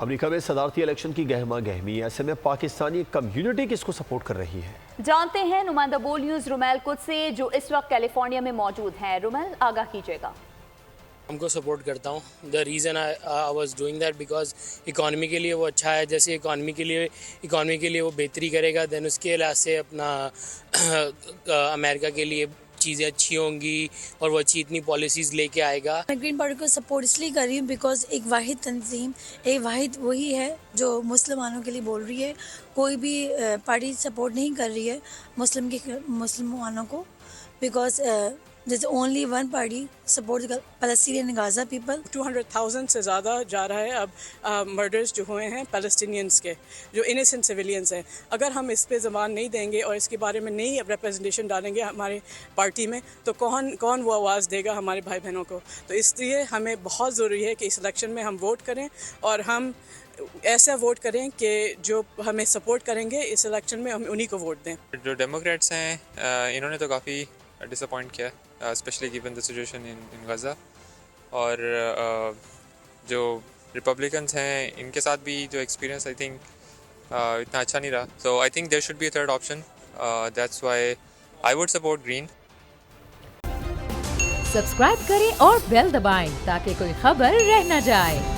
America में सदारती election की गहमा गहमी, ऐसे में पाकिस्तानी कम्युनिटी किसको सपोर्ट कर रही है? जानते हैं नुमाइंदा बोल न्यूज रुमैल कुद से, जो इस वक्त कैलिफोर्निया में मौजूद हैं। रुमैल, आगाह कीजिएगा। हमको सपोर्ट करता हूँ। The reason I was doing that because economy के लिए वो अच्छा है। जैसे इकॉनमी के लिए वो बेहतरी करेगा, देन उसके लिहाज से अपना अमेरिका के लिए चीज़ें अच्छी होंगी और वो अच्छी इतनी पॉलिसीज़ लेके आएगा। मैं ग्रीन पार्टी को सपोर्ट इसलिए कर रही हूँ बिकॉज एक वाहिद तंजीम, एक वाहिद वही है जो मुसलमानों के लिए बोल रही है। कोई भी पार्टी सपोर्ट नहीं कर रही है मुसलमानों को, because there's only one party support the Palestinian and Gaza people. 200,000 से ज़्यादा जा रहा है अब मर्डर्स जो हुए हैं पैलेस्टीनियंस के, जो इनोसेंट सिविलियंस हैं। अगर हम इस पे ज़बान नहीं देंगे और इसके बारे में नहीं रिप्रेजेंटेशन डालेंगे हमारे पार्टी में, तो कौन वो आवाज़ देगा हमारे भाई बहनों को। तो इसलिए हमें बहुत ज़रूरी है कि इस इलेक्शन में हम वोट करें और हम ऐसा वोट करें कि जो हमें सपोर्ट करेंगे इस इलेक्शन में, हम उन्हीं को वोट दें। जो डेमोक्रेट्स हैं इन्होंने तो काफ़ी डिसअपॉइंट किया, specially given the situation in Gaza. और जो रिपब्लिकन्स हैं इनके साथ भी जो एक्सपीरियंस आई थिंक इतना अच्छा नहीं रहा। So I think there should be a third option, that's why I would support green. Subscribe करें और बेल दबाएं ताकि कोई खबर रह न जाए।